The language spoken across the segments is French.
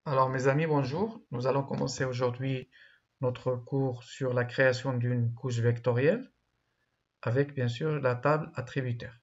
Alors mes amis, bonjour. Nous allons commencer aujourd'hui notre cours sur la création d'une couche vectorielle avec bien sûr la table attributaire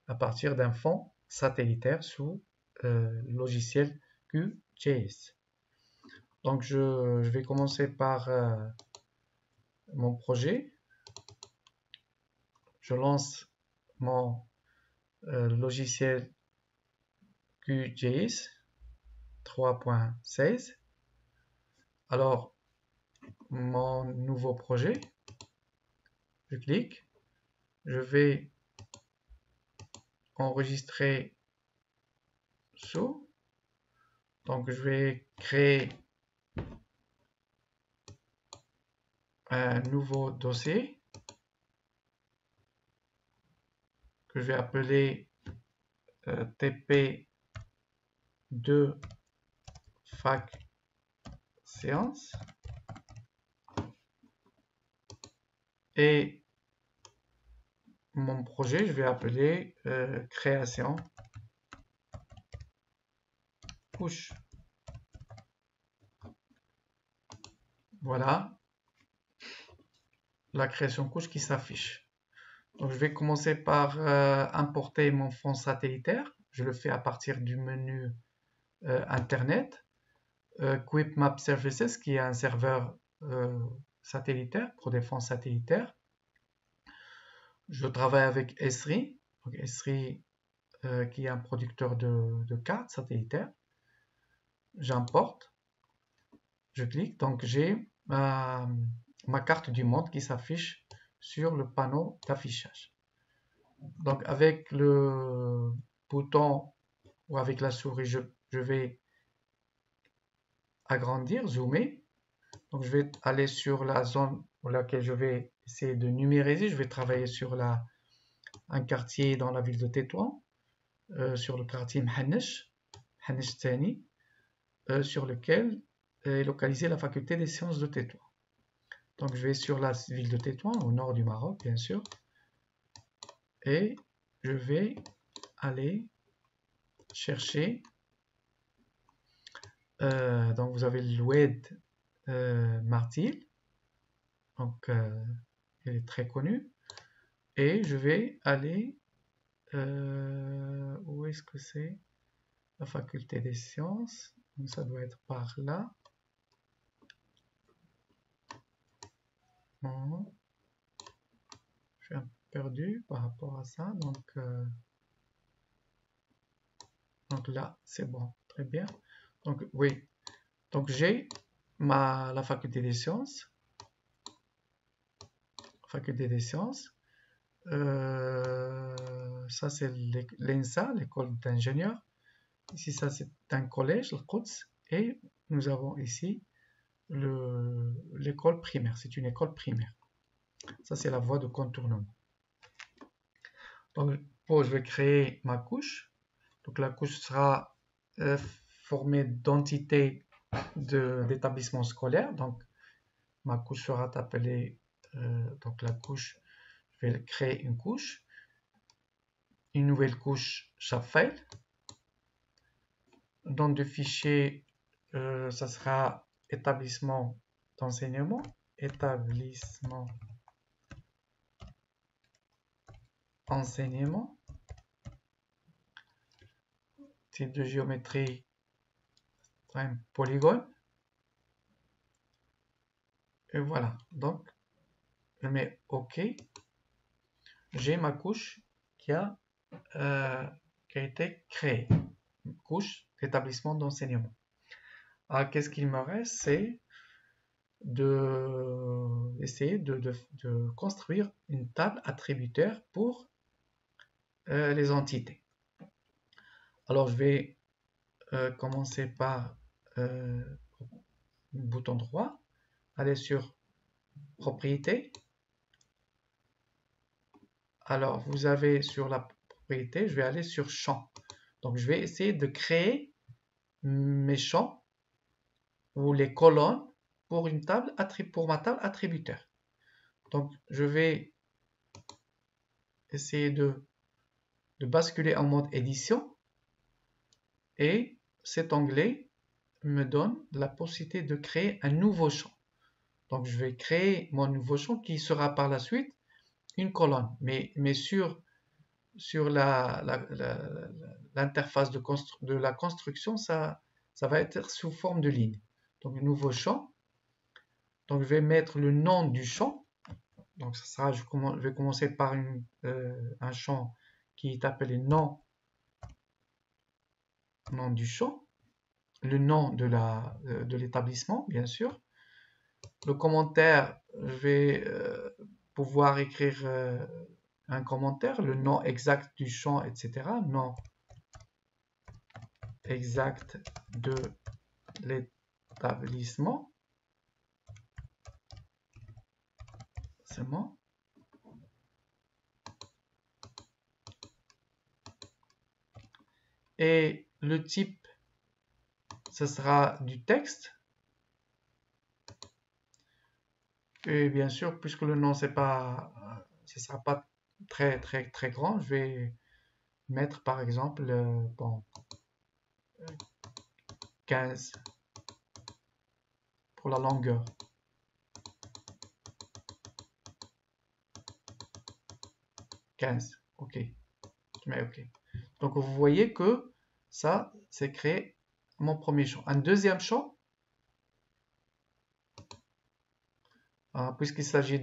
à partir d'un fond satellitaire sous logiciel QGIS. Donc je vais commencer par mon projet. Je lance mon logiciel QGIS 3.16. Alors mon nouveau projet, je clique, je vais enregistrer sous. Donc je vais créer un nouveau dossier que je vais appeler TP2 fac séance et mon projet je vais appeler création couche. Voilà la création couche qui s'affiche. Donc je vais commencer par importer mon fond satellitaire. Je le fais à partir du menu internet. Quip Map Services qui est un serveur satellitaire pour des fonds satellitaires. Je travaille avec Esri, donc Esri qui est un producteur de cartes satellitaires. J'importe, je clique, donc j'ai ma carte du monde qui s'affiche sur le panneau d'affichage. Donc avec le bouton ou avec la souris, je vais agrandir, zoomer. Donc je vais aller sur la zone pour laquelle je vais essayer de numériser. Je vais travailler sur un quartier dans la ville de Tétouan, sur le quartier Mhanech Thani, sur lequel est localisée la faculté des sciences de Tétouan. Donc je vais sur la ville de Tétouan, au nord du Maroc bien sûr, et je vais aller chercher. Donc vous avez l'Oued Martil, donc elle est très connue, et je vais aller où est-ce que c'est? La faculté des sciences, donc ça doit être par là. Non. Je suis un peu perdu par rapport à ça, donc là c'est bon, très bien. Donc oui, donc j'ai la faculté des sciences, ça c'est l'ENSA, l'école d'ingénieurs. Ici ça c'est un collège, le Quds, et nous avons ici l'école primaire, c'est une école primaire. Ça c'est la voie de contournement. Donc je vais créer ma couche. Donc la couche sera formée d'entités d'établissements scolaires. Donc ma couche sera appelée, donc la couche, je vais créer une couche, une nouvelle couche Shapefile. Dans le fichier, ça sera établissement d'enseignement, type de géométrie, un polygone. Et voilà, donc je mets OK. J'ai ma couche qui a été créée, une couche d'établissement d'enseignement. Alors qu'est-ce qu'il me reste? C'est essayer de construire une table attributaire pour les entités. Alors je vais commencer par bouton droit, aller sur propriété. Alors vous avez sur la propriété, je vais aller sur champ. Donc je vais essayer de créer mes champs ou les colonnes pour ma table attributaire. Donc je vais essayer de basculer en mode édition et cet onglet me donne la possibilité de créer un nouveau champ. Donc, je vais créer mon nouveau champ qui sera par la suite une colonne. Mais sur l'interface de la construction, ça va être sous forme de ligne. Donc, nouveau champ. Donc, je vais mettre le nom du champ. Donc, ça sera, je vais commencer par un champ qui est appelé nom du champ. Le nom de l'établissement, bien sûr. Le commentaire, je vais pouvoir écrire un commentaire, le nom exact du champ, etc. Nom exact de l'établissement. C'est bon. Et le type, ce sera du texte. Et bien sûr, puisque le nom, ce ne sera pas très grand, je vais mettre par exemple bon, 15 pour la longueur. OK. Je mets OK. Donc vous voyez que ça, c'est créé mon premier champ. Un deuxième champ, puisqu'il s'agit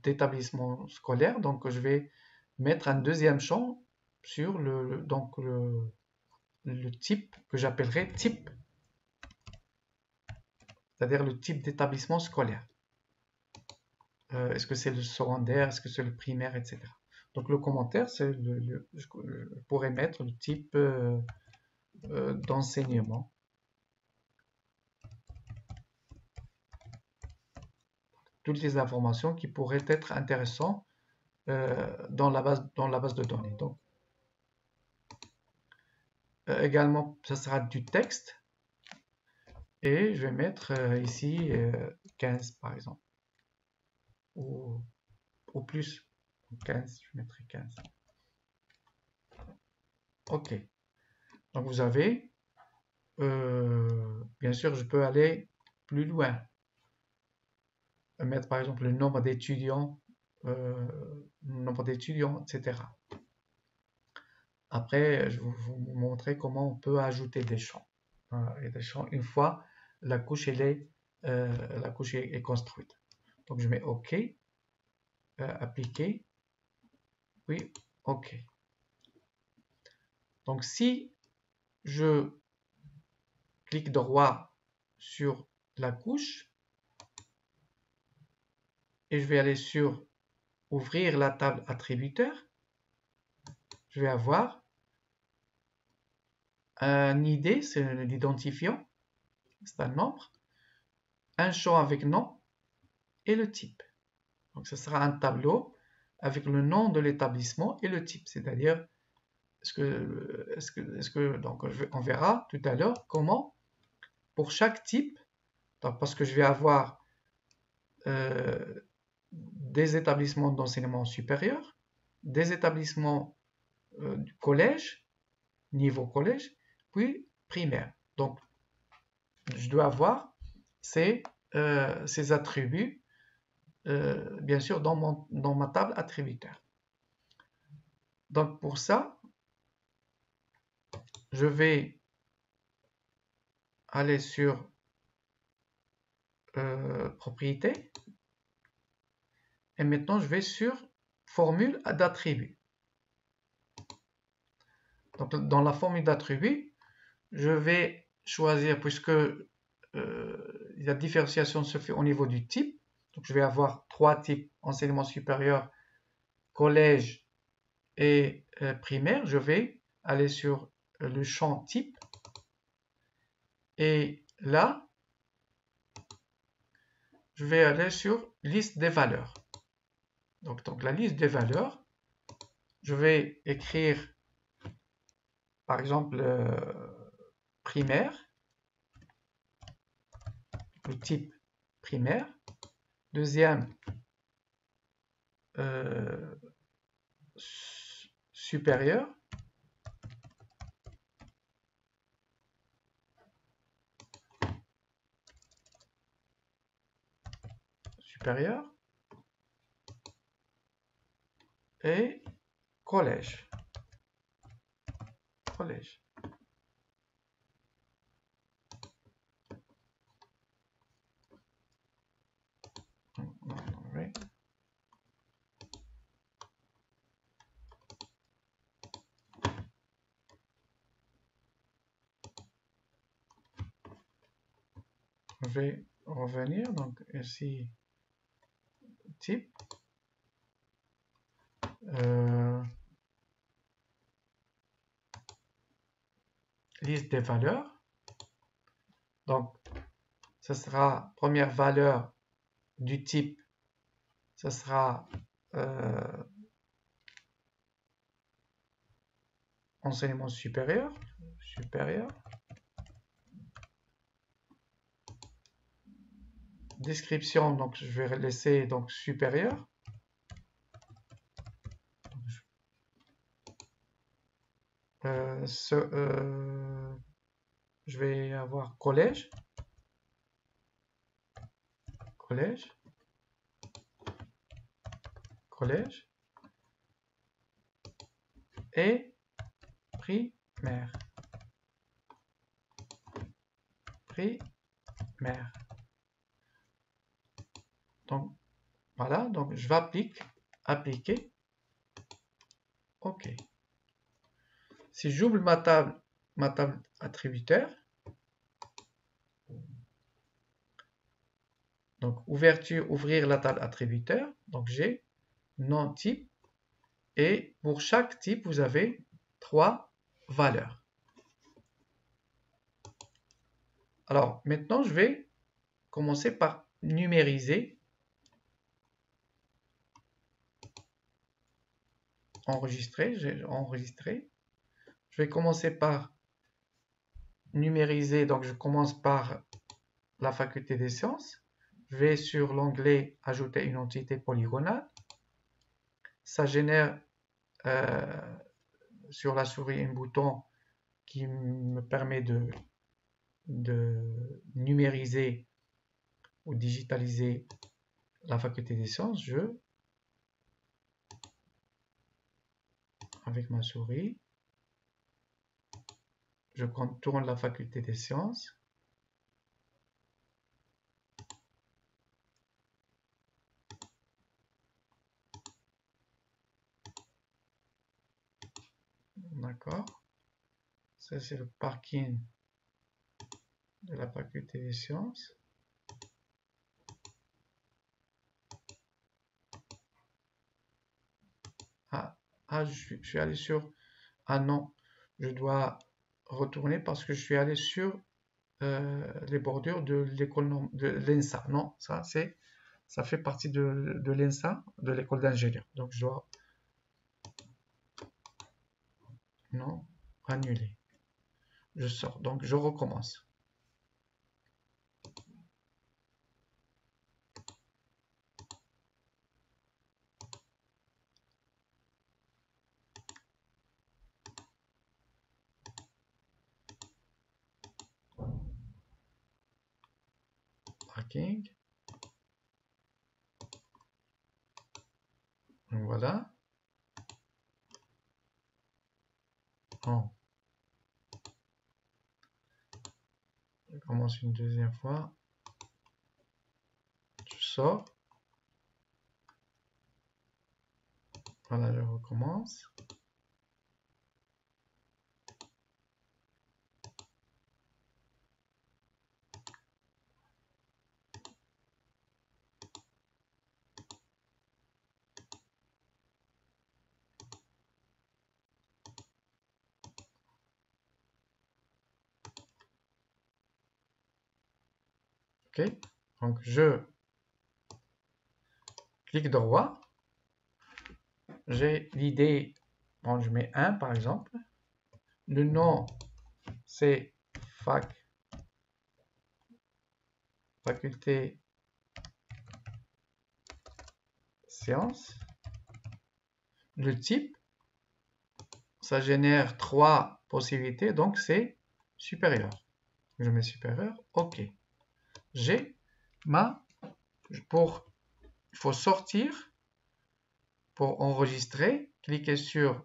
d'établissement scolaire, donc je vais mettre un deuxième champ sur le type que j'appellerai type, c'est-à-dire le type d'établissement scolaire. Est-ce que c'est le secondaire, est-ce que c'est le primaire, etc. Donc le commentaire, je pourrais mettre le type d'enseignement. Toutes les informations qui pourraient être intéressantes dans la base de données. Donc, également, ça sera du texte. Et je vais mettre ici 15 par exemple. Ou plus. 15, je mettrai 15. OK. Donc vous avez, bien sûr, je peux aller plus loin. Mettre par exemple le nombre d'étudiants, etc. Après, je vais vous montrer comment on peut ajouter des champs. Et des champs une fois la couche est construite. Donc je mets OK, appliquer, oui, OK. Donc si je clique droit sur la couche et je vais aller sur ouvrir la table attributeur, je vais avoir un ID, c'est l'identifiant, c'est un nombre, un champ avec nom et le type. Donc ce sera un tableau avec le nom de l'établissement et le type, c'est-à-dire donc on verra tout à l'heure comment pour chaque type, donc parce que je vais avoir des établissements d'enseignement supérieur, des établissements du collège, niveau collège, puis primaire. Donc je dois avoir ces attributs bien sûr dans ma table attributeur. Donc pour ça, je vais aller sur propriété et maintenant je vais sur formule d'attributs. Donc dans la formule d'attributs, je vais choisir, puisque la différenciation se fait au niveau du type, donc je vais avoir trois types, enseignement supérieur, collège et primaire. Je vais aller sur le champ type et là, je vais aller sur liste des valeurs. Donc la liste des valeurs, je vais écrire par exemple primaire, le type primaire. Deuxième, supérieur. supérieur et collège. Collège. Je vais revenir, donc ici, type, liste des valeurs. Donc, ce sera première valeur du type, ce sera enseignement supérieur, Description, donc je vais laisser donc supérieur. Je vais avoir collège. Collège. Et primaire. Donc, voilà, donc je vais appliquer. OK. Si j'ouvre ma table attributaire, donc ouvrir la table attributaire, donc j'ai nom type, et pour chaque type, vous avez 3 valeurs. Alors, maintenant, je vais commencer par numériser. J'ai enregistré. Je vais commencer par numériser, donc je commence par la faculté des sciences. Je vais sur l'onglet ajouter une entité polygonale. Ça génère sur la souris un bouton qui me permet de numériser ou digitaliser la faculté des sciences. Avec ma souris, je contourne la faculté des sciences. D'accord. Ça, c'est le parking de la faculté des sciences. Je suis allé sur... Ah non, je dois retourner parce que je suis allé sur les bordures de l'école de l'ENSA. Non, ça fait partie de l'ENSA, de l'école d'ingénieur. Donc je dois... Non, annuler. Je sors, donc je recommence. Parking. Voilà. Oh. Je commence une deuxième fois. Je sors. Voilà, je recommence. OK. Donc, je clique droit. J'ai l'idée, bon, je mets 1 par exemple. Le nom, c'est faculté sciences. Le type, ça génère 3 possibilités, donc c'est supérieur. Je mets supérieur, OK. J'ai pour faut sortir pour enregistrer, cliquer sur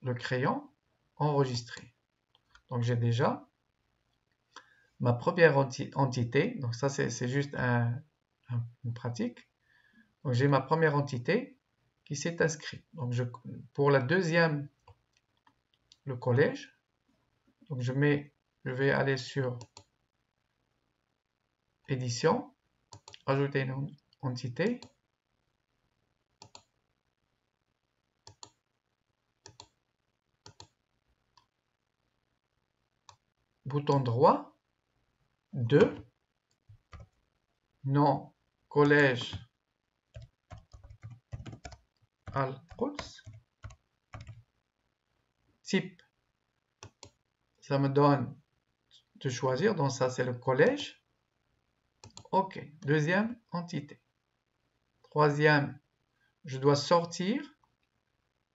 le crayon, enregistrer. Donc j'ai déjà ma première entité, donc ça c'est juste une pratique. Donc j'ai ma première entité qui s'est inscrite. Donc pour la deuxième, le collège, donc je vais aller sur édition, ajouter une entité, bouton droit, 2, nom, collège Al-Quds, type, ça me donne de choisir, donc ça c'est le collège. Ok, deuxième entité. Troisième, je dois sortir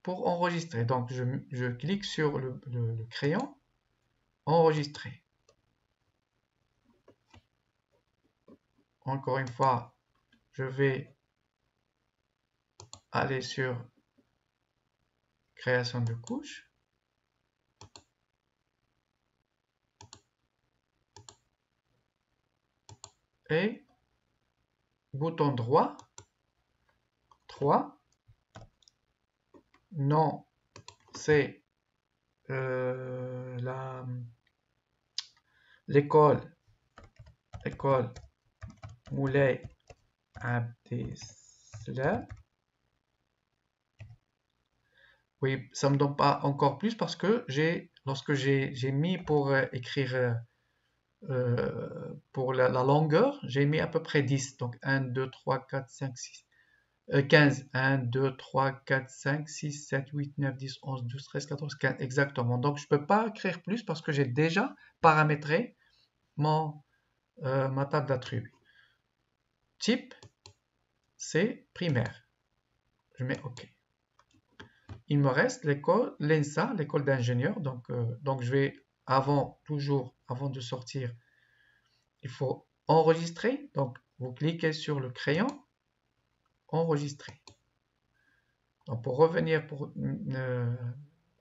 pour enregistrer. Donc je clique sur le crayon, enregistrer. Encore une fois, je vais aller sur création de couche. Et bouton droit, 3. Non, c'est l'école Moulay Abdeslam. Oui, ça me donne pas encore plus parce que lorsque j'ai mis pour écrire pour la longueur, j'ai mis à peu près 10. Donc 1, 2, 3, 4, 5, 6. 15. 1, 2, 3, 4, 5, 6, 7, 8, 9, 10, 11, 12, 13, 14, 15. Exactement. Donc je ne peux pas écrire plus parce que j'ai déjà paramétré ma table d'attributs. Type, c'est primaire. Je mets OK. Il me reste l'école, l'ENSA, l'école d'ingénieur. Donc je vais, toujours avant de sortir, il faut enregistrer. Donc vous cliquez sur le crayon, enregistrer. Donc pour revenir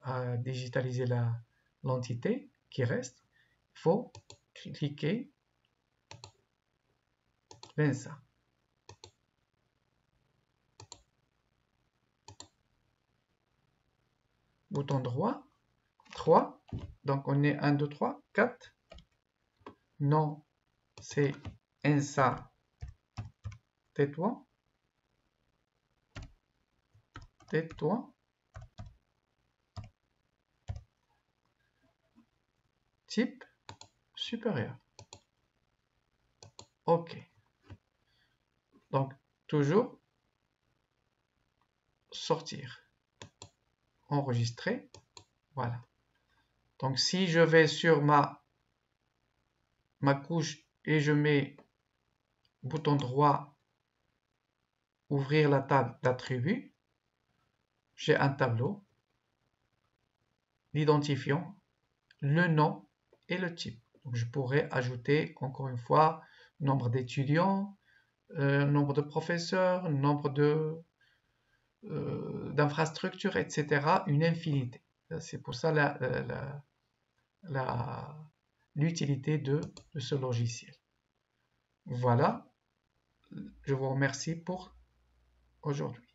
à digitaliser l'entité qui reste, il faut cliquer l'ENSA. Bouton droit, 3. Donc on est 1, 2, 3, 4. Non, c'est ENSA. Tais-toi. Tais-toi. Type supérieur. OK. Donc, toujours sortir. Enregistrer. Voilà. Donc, si je vais sur ma couche et je mets bouton droit, ouvrir la table d'attributs, j'ai un tableau, l'identifiant, le nom et le type. Donc, je pourrais ajouter, encore une fois, nombre d'étudiants, nombre de professeurs, nombre d'infrastructures, etc. Une infinité. C'est pour ça l'utilité de ce logiciel. Voilà, je vous remercie pour aujourd'hui.